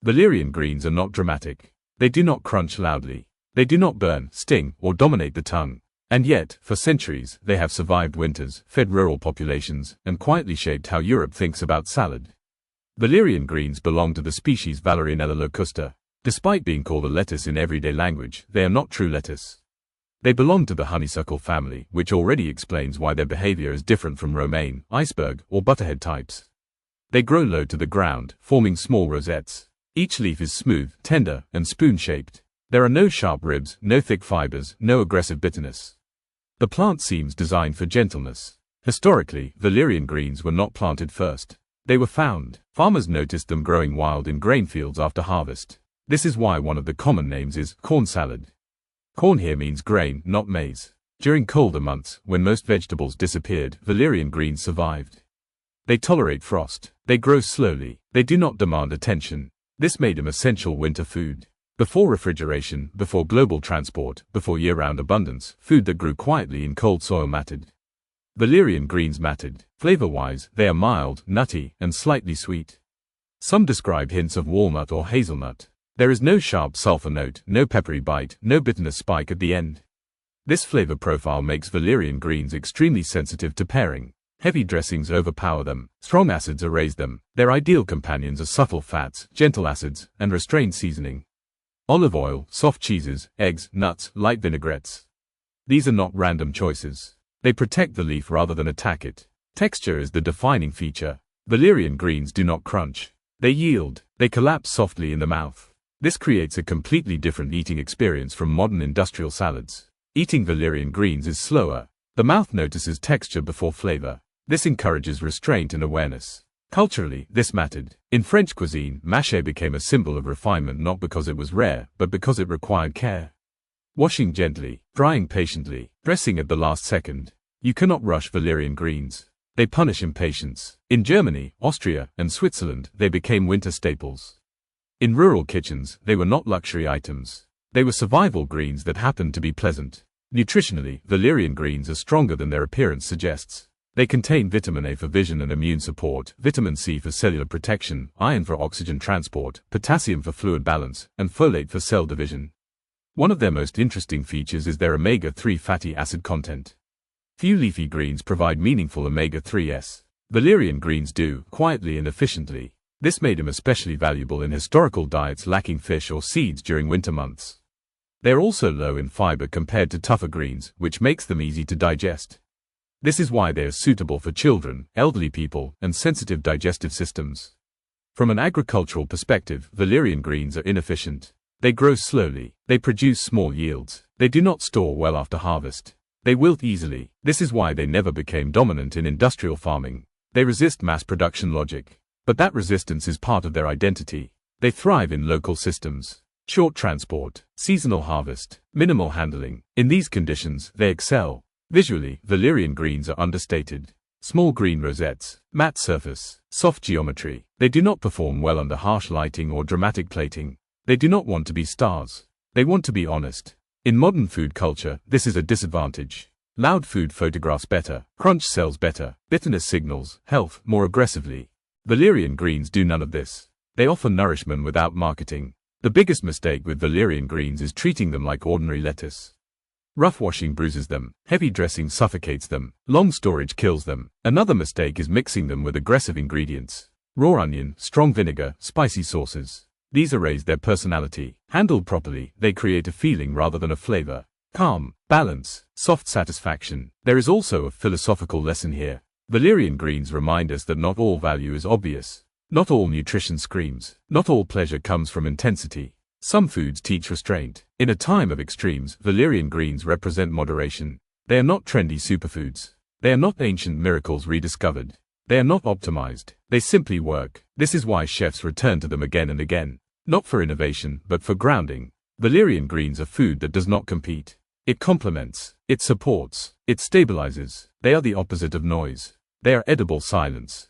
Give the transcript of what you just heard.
Valerian greens are not dramatic. They do not crunch loudly. They do not burn, sting, or dominate the tongue. And yet, for centuries, they have survived winters, fed rural populations, and quietly shaped how Europe thinks about salad. Valerian greens belong to the species Valerian locusta. Despite being called a lettuce in everyday language, they are not true lettuce. They belong to the honeysuckle family, which already explains why their behavior is different from romaine, iceberg, or butterhead types. They grow low to the ground, forming small rosettes. Each leaf is smooth, tender, and spoon-shaped. There are no sharp ribs, no thick fibers, no aggressive bitterness. The plant seems designed for gentleness. Historically, Valerian greens were not planted first. They were found. Farmers noticed them growing wild in grain fields after harvest. This is why one of the common names is corn salad. Corn here means grain, not maize. During colder months, when most vegetables disappeared, Valerian greens survived. They tolerate frost. They grow slowly. They do not demand attention. This made them essential winter food. Before refrigeration, before global transport, before year-round abundance, food that grew quietly in cold soil mattered. Valerian greens mattered. Flavor-wise, they are mild, nutty, and slightly sweet. Some describe hints of walnut or hazelnut. There is no sharp sulfur note, no peppery bite, no bitterness spike at the end. This flavor profile makes Valerian greens extremely sensitive to pairing. Heavy dressings overpower them, strong acids erase them. Their ideal companions are subtle fats, gentle acids, and restrained seasoning. Olive oil, soft cheeses, eggs, nuts, light vinaigrettes. These are not random choices. They protect the leaf rather than attack it. Texture is the defining feature. Valerian greens do not crunch. They yield. They collapse softly in the mouth. This creates a completely different eating experience from modern industrial salads. Eating Valerian greens is slower. The mouth notices texture before flavor. This encourages restraint and awareness. Culturally, this mattered. In French cuisine, mache became a symbol of refinement not because it was rare, but because it required care. Washing gently, drying patiently, dressing at the last second. You cannot rush Valerian greens. They punish impatience. In Germany, Austria, and Switzerland, they became winter staples. In rural kitchens, they were not luxury items. They were survival greens that happened to be pleasant. Nutritionally, Valerian greens are stronger than their appearance suggests. They contain vitamin A for vision and immune support, vitamin C for cellular protection, iron for oxygen transport, potassium for fluid balance, and folate for cell division. One of their most interesting features is their omega-3 fatty acid content. Few leafy greens provide meaningful omega-3s. Valerian greens do, quietly and efficiently. This made them especially valuable in historical diets lacking fish or seeds during winter months. They are also low in fiber compared to tougher greens, which makes them easy to digest. This is why they are suitable for children, elderly people, and sensitive digestive systems. From an agricultural perspective, Valerian greens are inefficient. They grow slowly. They produce small yields. They do not store well after harvest. They wilt easily. This is why they never became dominant in industrial farming. They resist mass production logic. But that resistance is part of their identity. They thrive in local systems. Short transport, seasonal harvest, minimal handling. In these conditions, they excel. Visually, Valerian greens are understated. Small green rosettes, matte surface, soft geometry. They do not perform well under harsh lighting or dramatic plating. They do not want to be stars. They want to be honest. In modern food culture, this is a disadvantage. Loud food photographs better, crunch sells better, bitterness signals health more aggressively. Valerian greens do none of this. They offer nourishment without marketing. The biggest mistake with Valerian greens is treating them like ordinary lettuce. Rough washing bruises them, heavy dressing suffocates them, long storage kills them. Another mistake is mixing them with aggressive ingredients. Raw onion, strong vinegar, spicy sauces. These erase their personality. Handled properly, they create a feeling rather than a flavor. Calm, balance, soft satisfaction. There is also a philosophical lesson here. Valerian greens remind us that not all value is obvious. Not all nutrition screams. Not all pleasure comes from intensity. Some foods teach restraint. In a time of extremes, Valerian greens represent moderation. They are not trendy superfoods. They are not ancient miracles rediscovered. They are not optimized. They simply work. This is why chefs return to them again and again. Not for innovation, but for grounding. Valerian greens are food that does not compete. It complements. It supports. It stabilizes. They are the opposite of noise. They are edible silence.